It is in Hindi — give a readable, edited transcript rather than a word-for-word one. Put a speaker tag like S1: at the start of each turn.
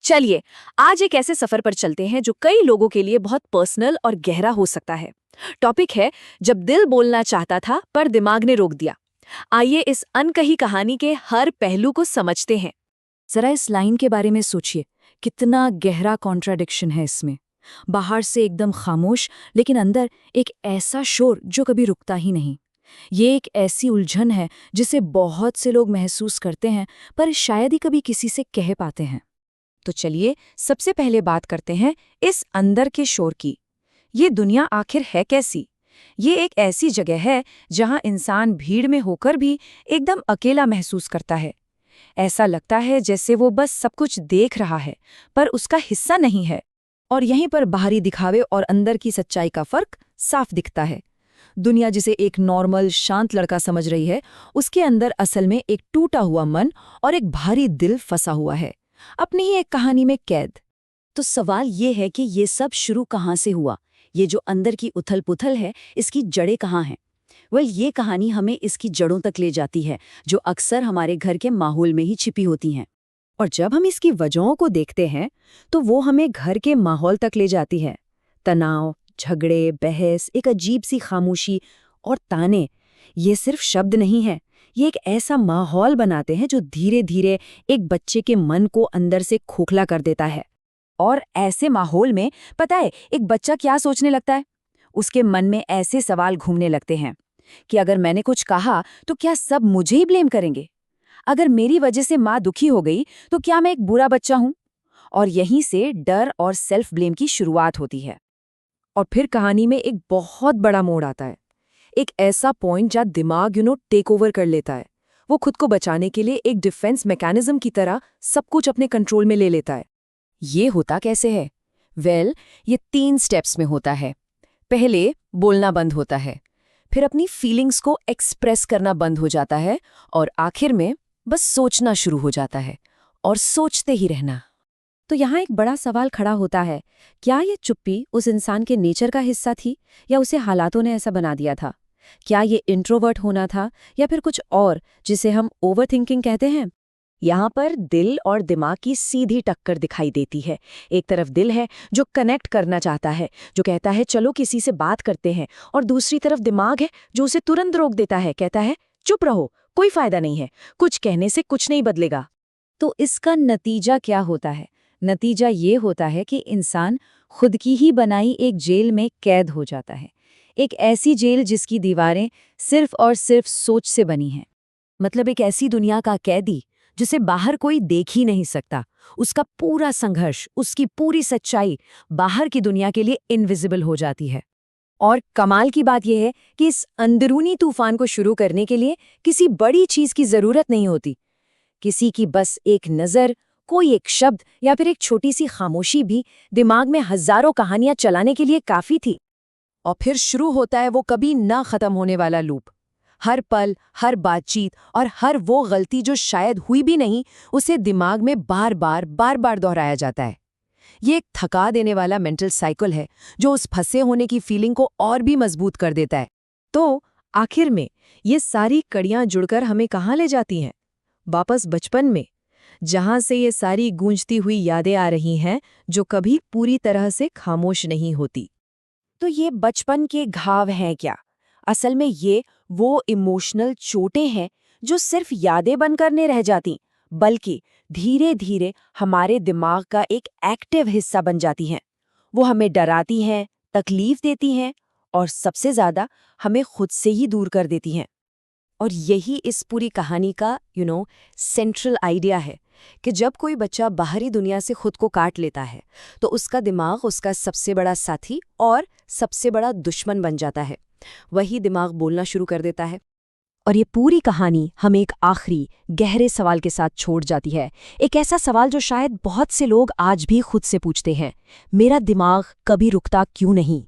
S1: चलिए, आज एक ऐसे सफर पर चलते हैं जो कई लोगों के लिए बहुत पर्सनल और गहरा हो सकता है। टॉपिक है जब दिल बोलना चाहता था पर दिमाग ने रोक दिया। आइए इस अनकही कहानी के हर पहलू को समझते हैं।
S2: जरा इस लाइन के बारे में सोचिए, कितना गहरा कॉन्ट्राडिक्शन है इसमें। बाहर से एकदम खामोश, लेकिन अंदर एक ऐसा शोर जो कभी रुकता ही नहीं। ये एक ऐसी उलझन है जिसे बहुत से लोग महसूस करते हैं, पर शायद ही कभी किसी से कह पाते हैं।
S3: तो चलिए सबसे पहले बात करते हैं इस अंदर के शोर की। ये दुनिया आखिर है कैसी? ये एक ऐसी जगह है जहां इंसान भीड़ में होकर भी एकदम अकेला महसूस करता है। ऐसा लगता है जैसे वो बस सब कुछ देख रहा है पर उसका हिस्सा नहीं है।
S2: और यहीं पर बाहरी दिखावे और अंदर की सच्चाई का फर्क साफ दिखता है। दुनिया जिसे एक नॉर्मल शांत लड़का समझ रही है, उसके अंदर असल में एक टूटा हुआ मन और एक भारी दिल फंसा हुआ है, अपनी ही एक कहानी में कैद।
S4: तो सवाल ये है कि ये सब शुरू कहाँ से हुआ? ये जो अंदर की उथल-पुथल है, इसकी जड़ें कहाँ हैं? ये कहानी हमें इसकी जड़ों तक ले जाती है, जो अक्सर हमारे घर के माहौल में ही छिपी होती हैं।
S3: और जब हम इसकी वजहों को देखते हैं तो वो हमें घर के माहौल तक ले जाती है। तनाव, झगड़े, बहस, एक अजीब सी खामोशी और ताने, ये सिर्फ शब्द नहीं है। ये एक ऐसा माहौल बनाते हैं जो धीरे धीरे एक बच्चे के मन को अंदर से खोखला कर देता है। और ऐसे माहौल में पता है एक बच्चा क्या सोचने लगता है? उसके मन में ऐसे सवाल घूमने लगते हैं कि अगर मैंने कुछ कहा तो क्या सब मुझे ही ब्लेम करेंगे? अगर मेरी वजह से माँ दुखी हो गई तो क्या मैं एक बुरा बच्चा हूं? और यहीं से डर और सेल्फ ब्लेम की शुरुआत होती है। और फिर कहानी में एक बहुत बड़ा मोड़ आता है, एक ऐसा पॉइंट जहाँ दिमाग टेक ओवर कर लेता है। वो खुद को बचाने के लिए एक डिफेंस मैकेनिज्म की तरह सब कुछ अपने कंट्रोल में ले लेता है। ये होता कैसे है? ये 3 स्टेप्स में होता है। पहले बोलना बंद होता है, फिर अपनी फीलिंग्स को एक्सप्रेस करना बंद हो जाता है, और आखिर में बस सोचना शुरू हो जाता है और सोचते ही रहना। तो यहाँ एक बड़ा सवाल खड़ा होता है, क्या ये चुप्पी उस इंसान के नेचर का हिस्सा थी या उसे हालातों ने ऐसा बना दिया था? क्या ये इंट्रोवर्ट होना था या फिर कुछ और जिसे हम ओवरथिंकिंग कहते हैं? यहाँ पर दिल और दिमाग की सीधी टक्कर दिखाई देती है। एक तरफ दिल है जो कनेक्ट करना चाहता है, जो कहता है चलो किसी से बात करते हैं, और दूसरी तरफ दिमाग है जो उसे तुरंत रोक देता है, कहता है चुप रहो, कोई फायदा नहीं है, कुछ कहने से कुछ नहीं बदलेगा। तो इसका नतीजा क्या होता है? नतीजा ये होता है कि इंसान खुद की ही बनाई एक जेल में कैद हो जाता है। एक ऐसी जेल जिसकी दीवारें सिर्फ और सिर्फ सोच से बनी हैं। मतलब एक ऐसी दुनिया का कैदी जिसे बाहर कोई देख ही नहीं सकता। उसका पूरा संघर्ष, उसकी पूरी सच्चाई बाहर की दुनिया के लिए इनविजिबल हो जाती है। और कमाल की बात यह है कि इस अंदरूनी तूफान को शुरू करने के लिए किसी बड़ी चीज की जरूरत नहीं होती। किसी की बस एक नज़र, कोई एक शब्द या फिर एक छोटी सी खामोशी भी दिमाग में हजारों कहानियां चलाने के लिए काफी थी। और फिर शुरू होता है वो कभी ना खत्म होने वाला लूप। हर पल, हर बातचीत और हर वो गलती जो शायद हुई भी नहीं, उसे दिमाग में बार बार दोहराया जाता है। ये एक थका देने वाला मेंटल साइकिल है जो उस फंसे होने की फीलिंग को और भी मजबूत कर देता है। तो आखिर में ये सारी कड़ियां जुड़कर हमें कहाँ ले जाती हैं? वापस बचपन में, जहां से ये सारी गूंजती हुई यादें आ रही हैं जो कभी पूरी तरह से खामोश नहीं होती। तो ये बचपन के घाव हैं क्या? असल में ये वो इमोशनल चोटें हैं जो सिर्फ यादें बनकर नहीं रह जाती, बल्कि धीरे धीरे हमारे दिमाग का एक एक्टिव हिस्सा बन जाती हैं। वो हमें डराती हैं, तकलीफ देती हैं और सबसे ज्यादा हमें खुद से ही दूर कर देती हैं। और यही इस पूरी कहानी का सेंट्रल आइडिया है कि जब कोई बच्चा बाहरी दुनिया से खुद को काट लेता है तो उसका दिमाग उसका सबसे बड़ा साथी और सबसे बड़ा दुश्मन बन जाता है। वही दिमाग बोलना शुरू कर देता है। और ये पूरी कहानी हमें एक आखिरी गहरे सवाल के साथ छोड़ जाती है। एक ऐसा सवाल जो शायद बहुत से लोग आज भी खुद से पूछते हैं, मेरा दिमाग कभी रुकता क्यों नहीं?